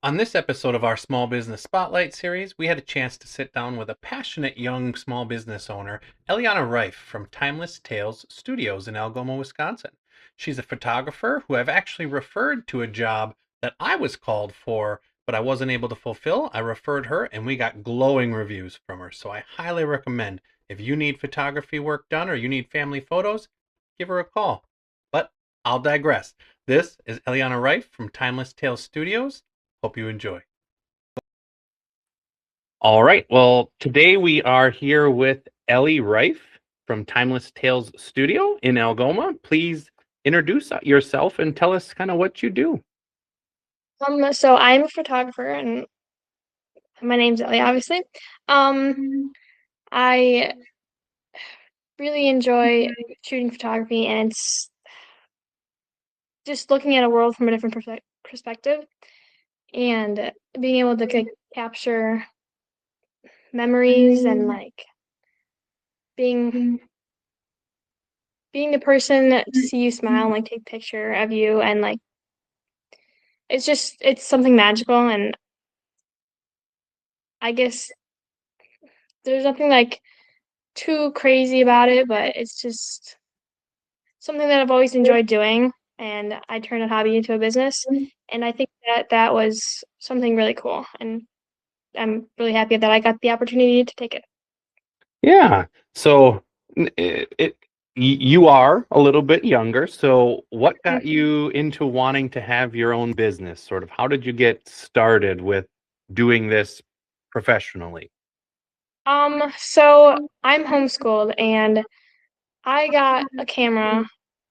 On this episode of our Small Business Spotlight series, we had a chance to sit down with a passionate young small business owner, Ellianna Reif from Timeless Tales Studios in Algoma, Wisconsin. She's a photographer who I've actually referred to a job that I was called for, but I wasn't able to fulfill. I referred her and we got glowing reviews from her. So I highly recommend if you need photography work done or you need family photos, give her a call. But I'll digress. This is Ellianna Reif from Timeless Tales Studios. Hope you enjoy. All right. Well, today we are here with Ellie Reif from Timeless Tales Studio in Algoma. Please introduce yourself and tell us kind of what you do. So I'm a photographer and my name's Ellie, obviously. I really enjoy shooting photography and it's just looking at a world from a different perspective and being able to capture memories and like being being the person to see you smile and like take a picture of you and like it's something magical and I guess there's nothing like too crazy about it, but it's just something that I've always enjoyed doing, and I turned a hobby into a business. And I think that that was something really cool, and I'm really happy that I got the opportunity to take it. Yeah. So you are a little bit younger. So what got Mhm. you into wanting to have your own business? Sort of how did you get started with doing this professionally? So I'm homeschooled, and I got a camera.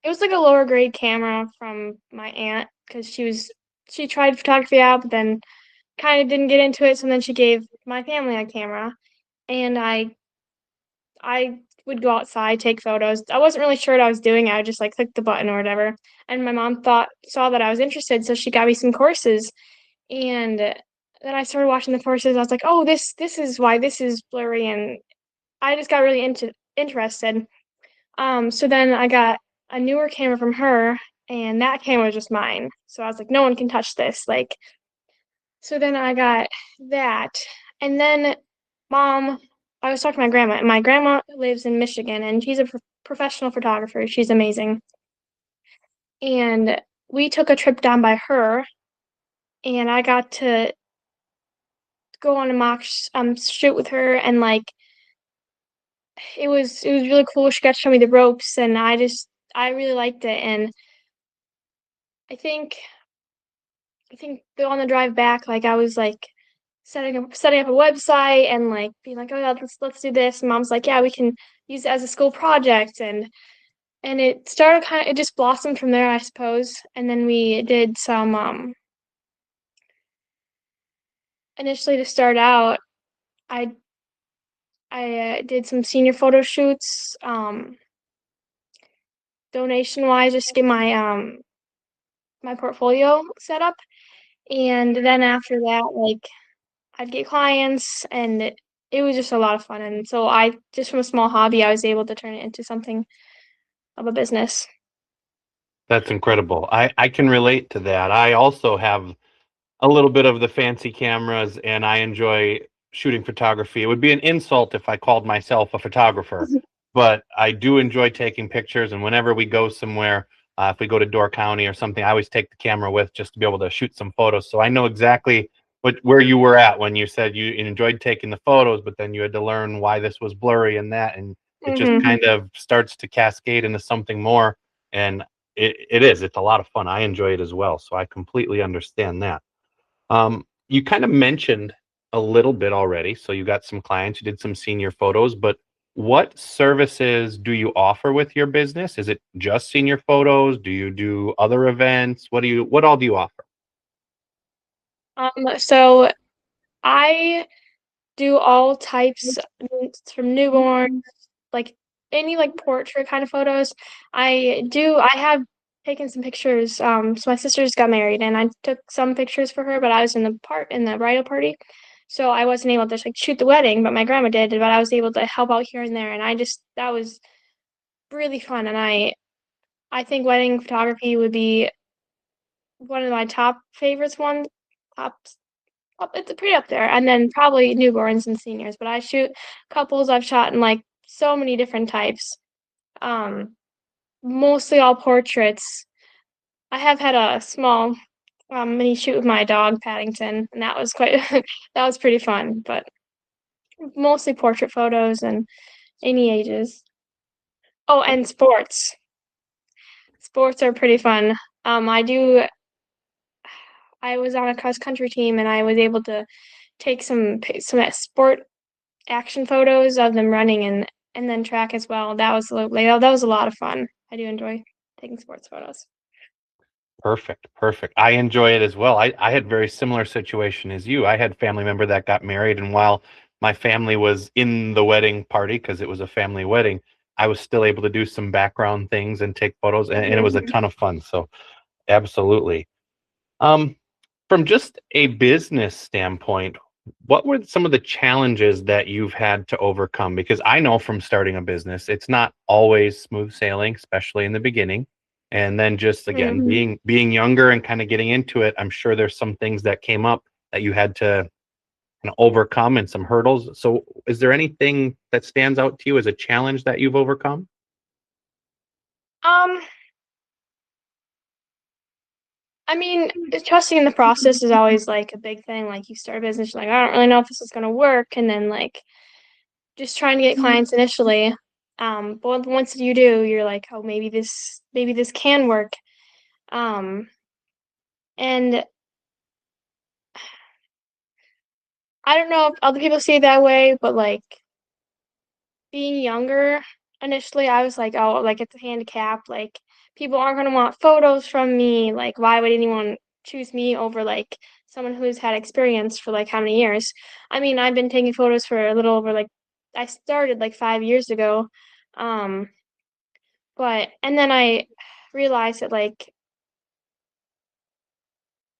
It was like a lower grade camera from my aunt because she tried photography out, but then kind of didn't get into it. So then she gave my family a camera, and I would go outside, take photos. I wasn't really sure what I was doing. I would just like click the button or whatever. And my mom saw that I was interested, so she got me some courses. And then I started watching the courses. I was like, "Oh, this is why this is blurry." And I just got really interested. So then I got a newer camera from her, and that camera was just mine. So I was like, "No one can touch this." Like, so then I got that. And then mom, I was talking to my grandma, and my grandma lives in Michigan, and she's a professional photographer. She's amazing. And we took a trip down by her, and I got to go on a shoot with her, and like it was really cool. She got to show me the ropes, and I really liked it. And I think I think on the drive back, like I was like setting up a website and like being like, oh yeah, let's do this. And mom's like, yeah, we can use it as a school project, and it started it just blossomed from there, I suppose. And then we did some initially to start out, I I did some senior photo shoots, donation wise, just to get my portfolio set up. And then after that, like I'd get clients and it was just a lot of fun. And so I just from a small hobby, I was able to turn it into something of a business. That's incredible. I can relate to that. I also have a little bit of the fancy cameras and I enjoy shooting photography. It would be an insult if I called myself a photographer, but I do enjoy taking pictures. And whenever we go somewhere, if we go to Door County or something, I always take the camera with just to be able to shoot some photos. So I know exactly where you were at when you said you enjoyed taking the photos, but then you had to learn why this was blurry and that, and it just Hmm. kind of starts to cascade into something more. And it's a lot of fun. I enjoy it as well. So I completely understand that. You kind of mentioned a little bit already. So you got some clients, you did some senior photos, but what services do you offer with your business? Is it just senior photos? Do you do other events? What all do you offer? So I do all types from newborn, like any like portrait kind of photos. I have taken some pictures. So my sister just got married and I took some pictures for her, but I was in the bridal party. So I wasn't able to like shoot the wedding, but my grandma did, but I was able to help out here and there and that was really fun and I think wedding photography would be one of my top favorites one top it's pretty up there, and then probably newborns and seniors, but I shoot couples. I've shot in, like, so many different types, um, mostly all portraits. I have had a small, mini shoot with my dog, Paddington, and that was quite that was pretty fun, but mostly portrait photos and any ages. Oh, and sports. Sports are pretty fun. I was on a cross country team and I was able to take some sport action photos of them running and then track as well. That was a lot of fun. I do enjoy taking sports photos. Perfect, perfect. I enjoy it as well. I had very similar situation as you. I had family member that got married, and while my family was in the wedding party because it was a family wedding, I was still able to do some background things and take photos, and it was a ton of fun. So absolutely. Um, from just a business standpoint, what were some of the challenges that you've had to overcome? Because I know from starting a business, it's not always smooth sailing, especially in the beginning. And then just again, Mhm. being younger and kind of getting into it, I'm sure there's some things that came up that you had to kind of overcome and some hurdles. So is there anything that stands out to you as a challenge that you've overcome? Um, I mean, trusting in the process is always like a big thing. Like you start a business, you're like, I don't really know if this is gonna work, and then like just trying to get clients initially. But once you do, you're like, oh, maybe this can work. Um, and I don't know if other people see it that way, but like being younger, initially, I was like, "Oh, like, it's a handicap, like, people aren't gonna want photos from me, like, why would anyone choose me over, like, someone who's had experience for, like, how many years?" I mean, I've been taking photos for a little over, like I started, like, 5 years ago, um, but and then I realized that, like,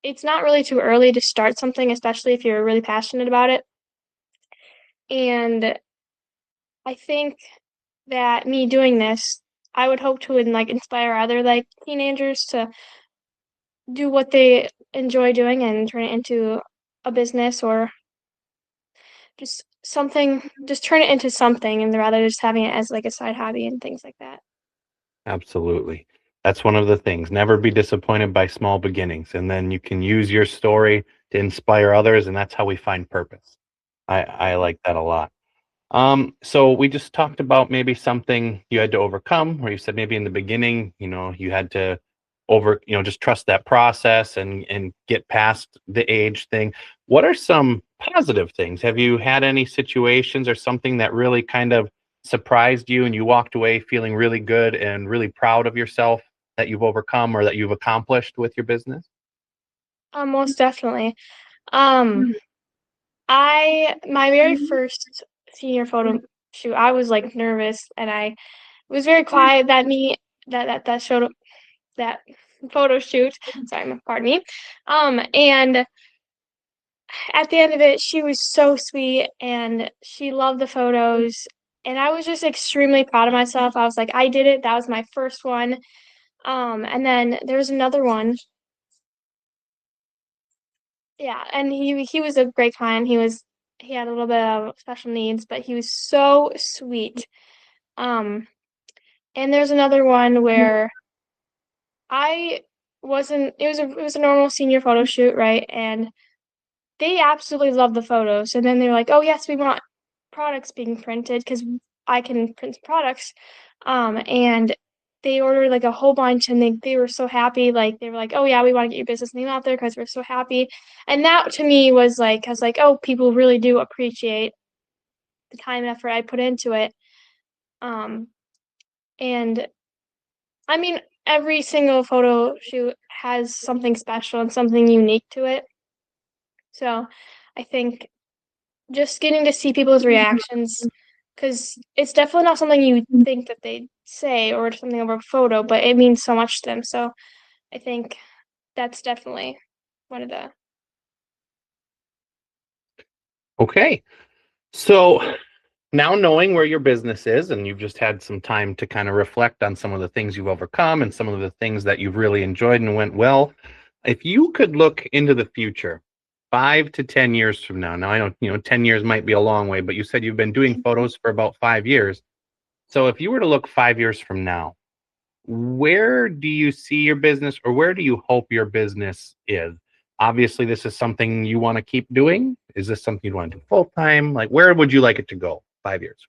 it's not really too early to start something, especially if you're really passionate about it, and I think that me doing this, I would hope to like inspire other like teenagers to do what they enjoy doing and turn it into a business or just turn it into something and rather just having it as like a side hobby and things like that. Absolutely. That's one of the things. Never be disappointed by small beginnings. And then you can use your story to inspire others. And that's how we find purpose. I Mhm. like that a lot. So we just talked about maybe something you had to overcome, where you said maybe in the beginning, you had to just trust that process and get past the age thing. What are some positive things? Have you had any situations or something that really kind of surprised you and you walked away feeling really good and really proud of yourself that you've overcome or that you've accomplished with your business? Most definitely. Um, I my very first senior photo shoot, I was like nervous and I was very quiet that showed that photo shoot. Sorry, pardon me. And at the end of it, she was so sweet and she loved the photos. And I was just extremely proud of myself. I was like, I did it. That was my first one. And then there was another one. Yeah, and he was a great client. He had a little bit of special needs, but he was so sweet. Um, and there's another one where I wasn't it was a normal senior photo shoot, right? And they absolutely love the photos, and then they're like, "Oh, yes, we want products being printed because I can print products." And they ordered, like, a whole bunch, and they were so happy, like, they were like, "Oh, yeah, we wanna get your business name out there because 'cause we're so happy." And that to me was like I was like, "Oh, people really do appreciate the time and effort I put into it." Um, and I mean, every single photo shoot has something special and something unique to it, so I think just getting to see people's reactions, because it's definitely not something you think that they'd say or something over a photo, but it means so much to them, so I think that's definitely one of the Okay. So now knowing where your business is and you've just had some time to kind of reflect on some of the things you've overcome and some of the things that you've really enjoyed and went well, if you could look into the future, 5 to 10 years from now. Now I don't, 10 years might be a long way, but you said you've been doing photos for about 5 years. So if you were to look 5 years from now, where do you see your business, or where do you hope your business is? Obviously, this is something you want to keep doing. Is this something you want to do full time? Like, where would you like it to go 5 years?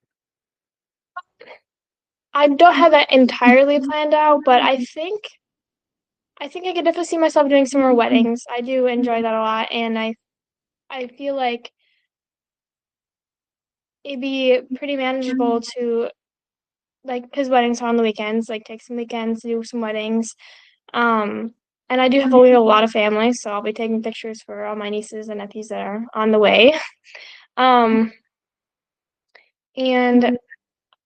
I don't have that entirely planned out, but I think I could definitely see myself doing some more weddings. I do enjoy that a lot, and I feel like it'd be pretty manageable to like because weddings are on the weekends, like take some weekends to do some weddings. And I do have a lot of family, so I'll be taking pictures for all my nieces and nephews that are on the way. Um, and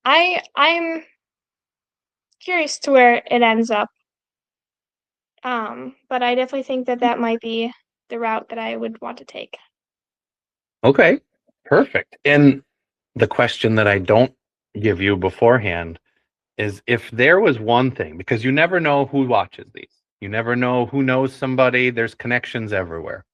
I'm curious to where it ends up. But I definitely think that that might be the route that I would want to take. Okay, perfect. And the question that I don't give you beforehand is, if there was one thing, because you never know who watches these, you never know who knows somebody, there's connections everywhere.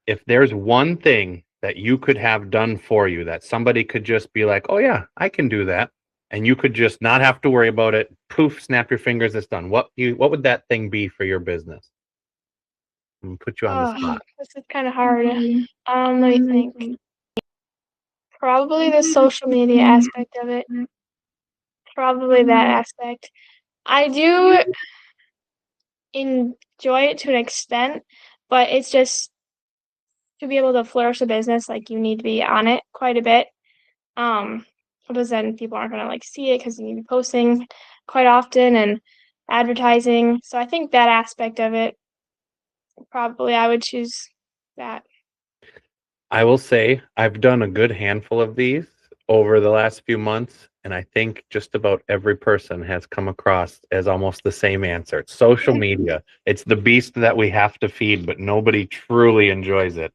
If there's one thing that you could have done for you that somebody could just be like, oh yeah, I can do that, and you could just not have to worry about it, poof, snap your fingers, it's done. What would that thing be for your business? I'm gonna put you on the Oh, spot. this is kind of hard. Let me think. Probably the social media aspect of it. Probably that aspect. I do enjoy it to an extent, but it's just to be able to flourish a business, like you need to be on it quite a bit. Um, because then people aren't gonna like see it because you need to be posting quite often and advertising. So I think that aspect of it, probably I would choose that. I will say I've done a good handful of these over the last few months, and I think just about every person has come across as almost the same answer. It's social media. It's the beast that we have to feed, but nobody truly enjoys it.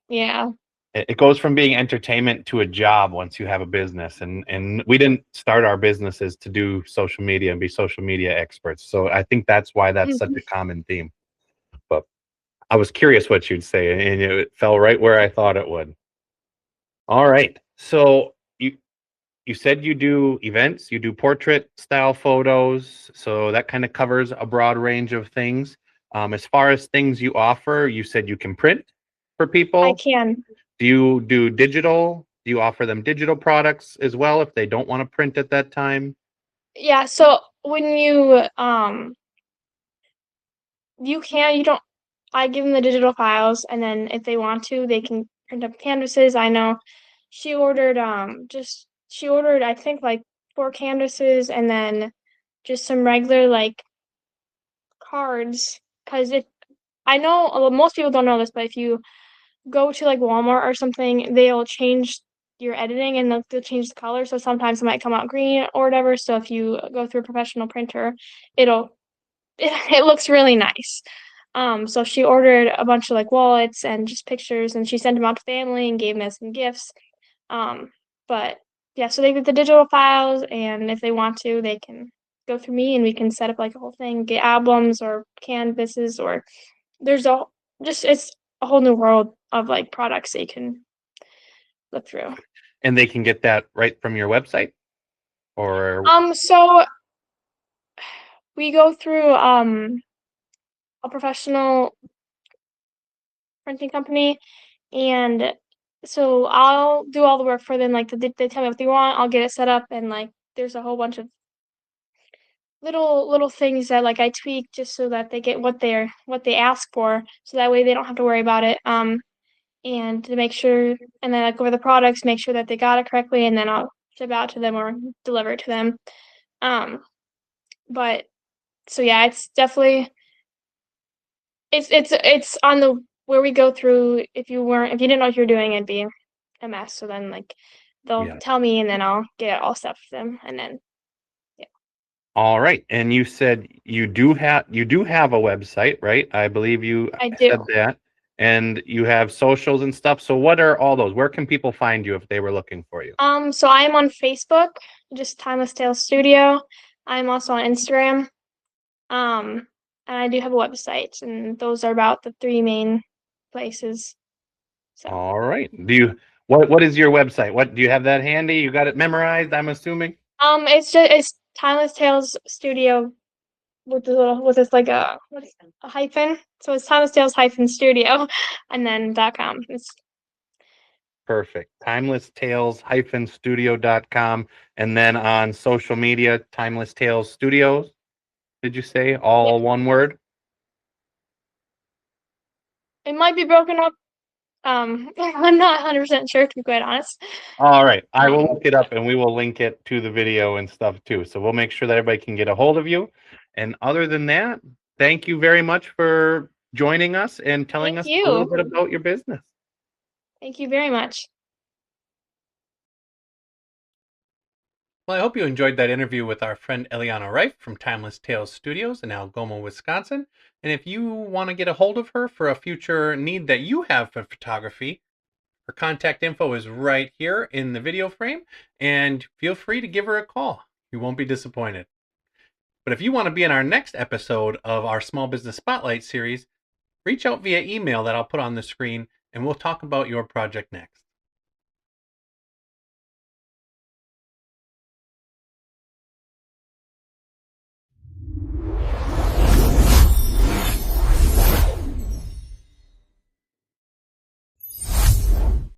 Yeah. It goes from being entertainment to a job once you have a business, and we didn't start our businesses to do social media and be social media experts. So I think that's why that's such a common theme. But I was curious what you'd say, and it fell right where I thought it would. All right. So you said you do events, you do portrait style photos, so that kind of covers a broad range of things. As far as things you offer, you said you can print for I people. can. Do you do digital? Do you offer them digital products as well if they don't want to print at that time? Yeah, so when you don't I give them the digital files and then if they want to, they can print up canvases. I know she ordered I think like 4 canvases and then just some regular like cards because if I know most people don't know this, but if you go to like Walmart or something, they'll change your editing and they'll change the color. So sometimes it might come out green or whatever. So if you go through a professional printer, it'll it looks really nice. So she ordered a bunch of like wallets and just pictures, and she sent them out to family and gave them some gifts. Um, but yeah, so they get the digital files, and if they want to, they can go through me, and we can set up like a whole thing, get albums or canvases, or there's a just it's a whole new world of like products that you can look through. And they can get that right from your website, or So we go through a professional printing company, and so I'll do all the work for them. Like they tell me what they want, I'll get it set up, and like there's a whole bunch of little things that like I tweak just so that they get what they ask for, so that way they don't have to worry about it. And to make sure, and then I go over the products, make sure that they got it correctly, and then I'll ship out to them or deliver it to them. Um, but so yeah, it's definitely it's on the where we go through. If you didn't know what you're doing, it'd be a mess. So then like they'll yeah. tell me, and then I'll get it all set for them, and then yeah, All right. And you said you do have a website, right? I believe you I said do. that. And you have socials and stuff. So what are all those? Where can people find you if they were looking for you? So I am on Facebook, just Timeless Tales Studio. I'm also on Instagram. Um, and I do have a website, and those are about the three main places. So, All right. What is your website? What do you have that handy? You got it memorized, I'm assuming? it's Timeless Tales Studio with the little with this like a hyphen. So it's Timeless Tales hyphen studio, and then .com. It's Perfect. Timelesstales-studio.com. And then on social media, Timeless Tales Studios. Did you say yeah. all one word? It might be broken up. I'm not 100% sure to be quite honest. All right. I will Um, look it up and we will link it to the video and stuff too. So we'll make sure that everybody can get a hold of you. And other than that, thank you very much for joining us and telling Thank us a little you. bit about your business. Thank you very much. Well, I hope you enjoyed that interview with our friend Ellianna Reif from Timeless Tales Studios in Algoma, Wisconsin. And if you want to get a hold of her for a future need that you have for photography, her contact info is right here in the video frame, and feel free to give her a call. You won't be disappointed. But if you want to be in our next episode of our Small Business Spotlight series, reach out via email that I'll put on the screen, and we'll talk about your project next.